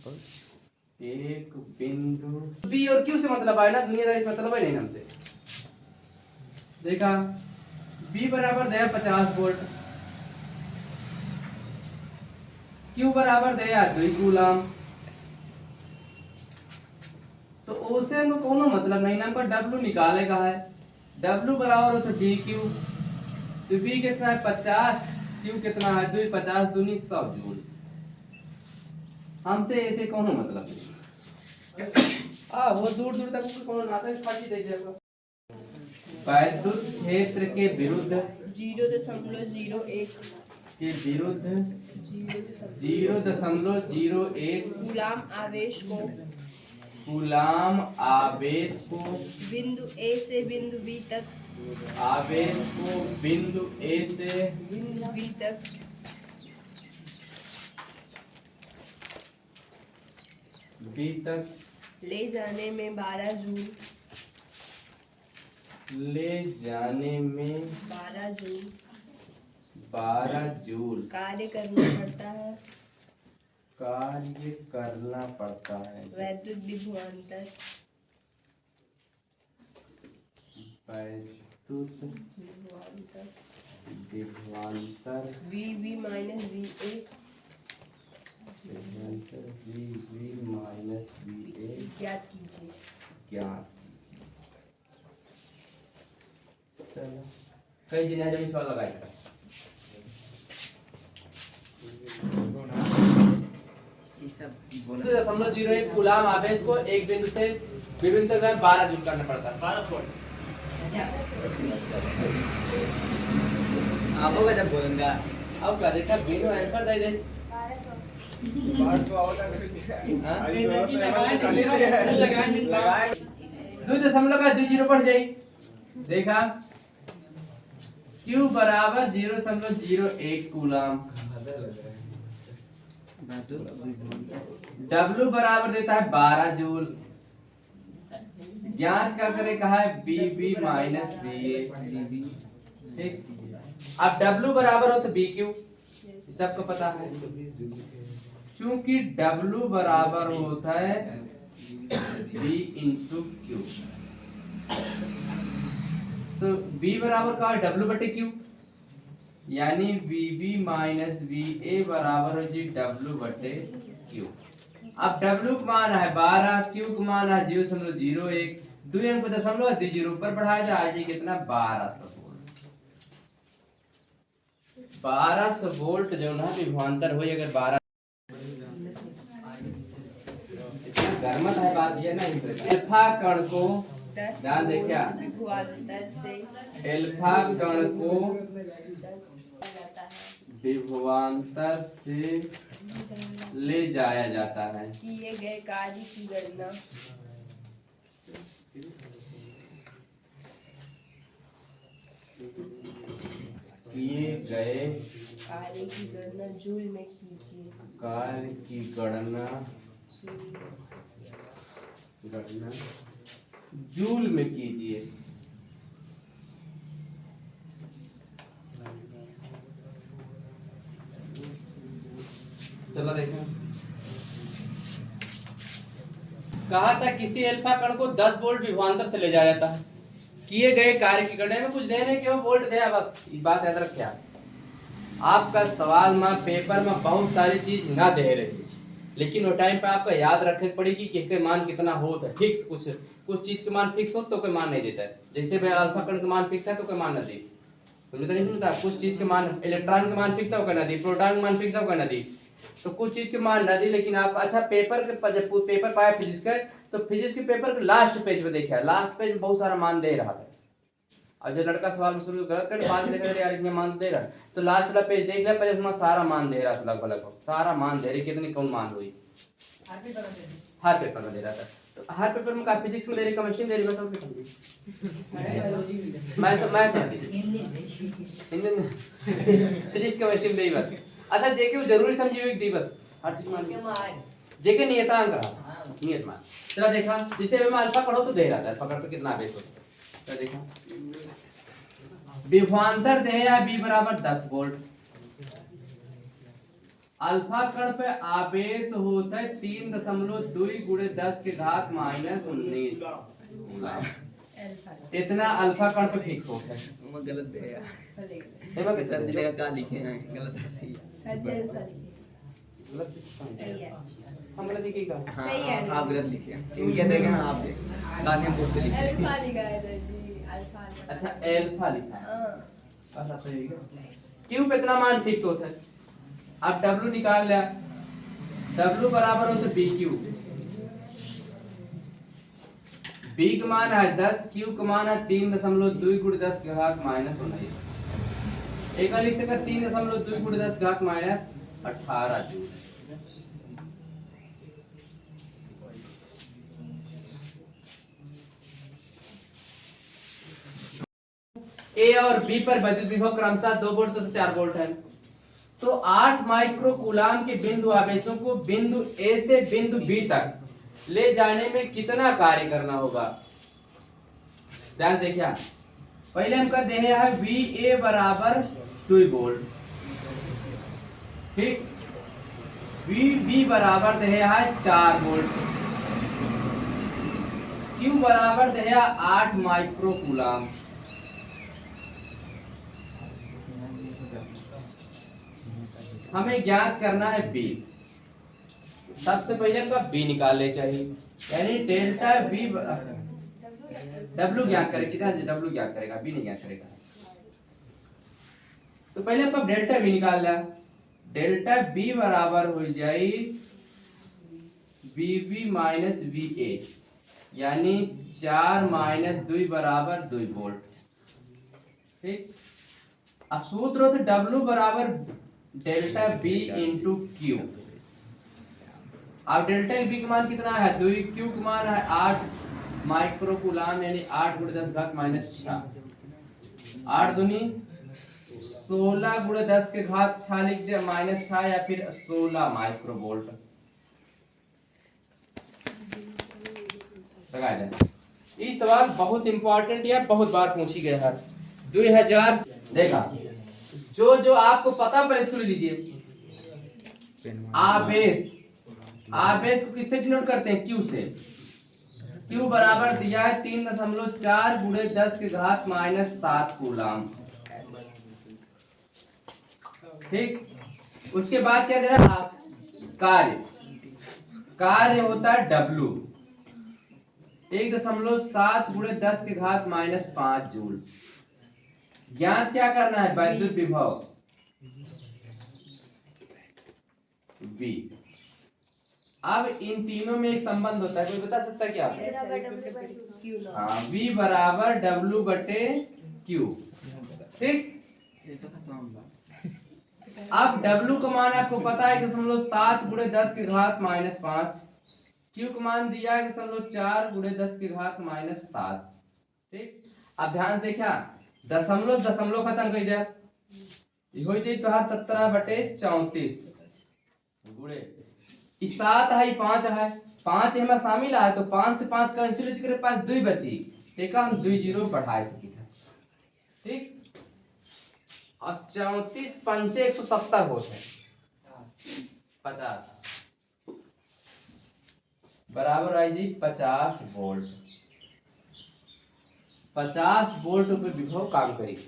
एक बिंदु बी और क्यू से मतलब आए ना, दुनियादारी से मतलब है नहीं हमसे। देखा बी बराबर दिया 50 वोल्ट, क्यू बराबर दिया 2 कूलम, तो उसे हमको कोनो मतलब नहीं ना, हमको डब्ल्यू निकाले का है। डब्ल्यू बराबर हो तो डी क्यू, तो बी कितना है 50, क्यू कितना है 2, 50 दूनी 100 जूल। हमसे ऐसे कोनो मतलब नहीं। वो दूर दूर तक कोनो नाता फाटी दे जाएगा। वैद्युत क्षेत्र के विरुद्ध 0.01 के विरुद्ध 0.01 कूलाम आवेश को बिंदु ए से बिंदु बी तक, आवेश को बिंदु ए से बिंदु बी तक ले जाने में 12 जूल, ले जाने में 12 जूल कार्य करना पड़ता है। कार्य करना पड़ता है। वैद्युत विभवांतर विभवांतर VV minus VA minus VA ज्ञात कीजिए। ज्ञात। चलो कई दिन आज सवाल लगा इसका। तो 0.01 कूलाम आवेश को एक बिंदु से विभिन्न तक में 12 जूल करना पड़ता है। 12 वोल्ट। आप होगा जब बोलूंगा। अब क्या देखा बिनु आंसर दे दे। 2.20 पर जाई। देखा Q बराबर 0.01 कूलाम, W बराबर देता है 12 जूल, ज्ञात क्या करे कहा है BB माइनस VA। ठीक, अब W बराबर हो तो BQ, सबको पता है। क्योंकि W बराबर होता है B इंटू Q, तो B बराबर का है W बटे Q, यानी VB माइनस VA बराबर हो जी W बटे Q। अब W का मान है 12, Q का मान है 0.01, 2 अंक पे दशमलव 0 ऊपर बढ़ाया जाए जी कितना 1200 वोल्ट। 1200 वोल्ट जो ना विभवांतर हो, अगर 12 इतना गर्मत है बात ये ना। अल्फा कण को ध्यान दे क्या, अल्फा कण को विभवांतर से ले जाया जाता है। किए गए कार्य की गणना किए गए कार्य की गणना जूल में कीजिए। कार्य की गणना जूल में कीजिए। चलो देखो, कहा था किसी अल्फा कण को 10 वोल्ट विभवांतर से ले जाया जाता है। किए गए कार्य की गणना में कुछ दे नहीं, केवल वोल्ट दिया बस, इस बात याद रखिए। आपका सवाल में पेपर में बहुत सारी चीज ना दे रही, लेकिन वो टाइम पे आपका याद रखने पड़ेगी कि के मान कितना होता है फिक्स। कुछ चीज के मान फिक्स हो तो कोई मान नहीं देता है। जैसे भाई अल्फा कण का मान फिक्स है तो कोई मान ना दे, समझता नहीं समझता। कुछ चीज के मान, इलेक्ट्रॉन का मान फिक्स है कोई ना दे, प्रोटॉन का मान फिक्स है कोई ना दे, तो कुछ चीज के मान ना दी। लेकिन आप अच्छा पेपर के जब पेपर पाया फिजिक्स का, तो फिजिक्स के पेपर के लास्ट पेज पे देखा, लास्ट पेज में बहुत सारा मान दे रहा था। और जो लड़का सवाल में शुरू गलत कर बाद में देखा यार इतना मान दे रहा, तो लास्ट वाला पेज देख ले, पहले उसमें सारा मान दे रहा था, लगभग सारा मान दे रही, कितनी कौन मान हुई हर पेपर में दे रहा था। तो हर पेपर में का फिजिक्स में दे रही, केमिस्ट्री में दे रही, मैं सब फिजिक्स केमिस्ट्री में दे बस। अच्छा जेके जरूरी समझी हुई दी बस, हर चीज मान जेके नियतांक रहा, नियत मान। चलो देखा जिसे में अल्फा पढ़ो तो दे रहा था अल्फा कर पे कितना बेस होता है। तो देखा विभवांतर दे या बी बराबर 10 वोल्ट, अल्फा कण पे आवेश होता है 3.2 गुणे 10 के घात माइनस 19 कूलम। अल्फा इतना अल्फा कण पे फिक्स होता है। वो गलत है यार। भले ये बात सर दिलेगा का लिखे हैं गलत है सही है। सर जी अल्फा लिखे गलत सही है हम गलत लिखे का हाँ सही है। आप गलत लिखे हैं इनके देखे हैं आप गाने हम बोलते लिखे हैं। अल्फा लिखा है सर जी अल्फा अच्छा अल्फा लिखा है हाँ बस आप सही है। क्यू पे इतना मान फिक्स होता है। अब डब्ल्यू निकाल लिया, डब्ल्यू बराबर होता है बी क्यू। बी का मान है 10, क्यू का मान है 3.2 गुणे 10 के घात माइनस 19। एक लिख सकते 3.2 गुणे 10 के घात माइनस 18 जूल। ए और बी पर विद्युत विभव क्रमशः 2 वोल्ट तथा 4 वोल्ट है। तो 8 माइक्रो कूलाम के बिंदु आवेशों को बिंदु ए से बिंदु बी तक ले जाने में कितना कार्य करना होगा? ध्यान देखिए, पहले हम कर दे है वी ए बराबर 2 वोल्ट, ठीक। वी बी बराबर दे है 4 वोल्ट, क्यू बराबर दे है 8 माइक्रो कूलाम। हमें ज्ञात करना है बी। सबसे पहले आपका बी निकालने चाहिए, यानी डेल्टा बी डब्ल्यू ज्ञात करेगा। कितना डब्ल्यू ज्ञात करेगा, बी नहीं ज्ञात करेगा। तो पहले आपका डेल्टा बी निकाल लिया। डेल्टा बी बराबर हो जाए B B minus V A, यानी 4 माइनस 2 बराबर 2 वोल्ट, ठीक। अब सूत्र होता डब्ल्यू बराबर डेल्टा बी इंटू क्यू। अब डेल्टा बी का मान कितना है 2, क्यू का मान है 8 माइक्रो कूलाम, यानी 8 गुणे 10 घात माइनस 6। 8 दूनी 16 गुणे 10 के घात 6 लिख दिया माइनस 6, या फिर 16 माइक्रो वोल्ट लगा दिया। ये सवाल बहुत इंपॉर्टेंट है, बहुत बार पूछी गया है। 2000 देखा जो आपको पता पर इसको ले लीजिए। आवेश, आवेश को किससे डिनोट करते हैं? क्यू से। क्यू बराबर दिया है 3.4 गुणे 10 के घात माइनस 7 कूलाम, ठीक। उसके बाद क्या दे रहा है? कार्य, कार्य होता है डब्ल्यू 1.7 गुणे 10 के घात माइनस 5 जूल। ज्ञात क्या करना है? विद्युत विभव V। अब इन तीनों में एक संबंध होता है, कोई बता सकता है क्या? क्यू ना हाँ, V बराबर W बटे Q, ठीक। अब W का मान आपको पता है 1.7 गुणे 10 के घात माइनस 5, Q का मान दिया है 1.4 गुणे 10 के घात माइनस 7, ठीक। अब ध्यान से देखिए, दशमलव दशमलव खत्म कर दिया, हो जाए तो हर 17 बटे 34 गुणे 7 है 5 है, 5 में शामिल है तो 5 से 5 का कैंसिल करे, पास 2 बची, ठीक है। हम 2 जीरो बढ़ा सके, ठीक। और 34 पंचे 170 होते हैं 50 बराबर आई जी 50 वोल्ट। 50 वोल्ट पे विभव काम करेगी।